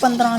15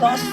10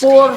4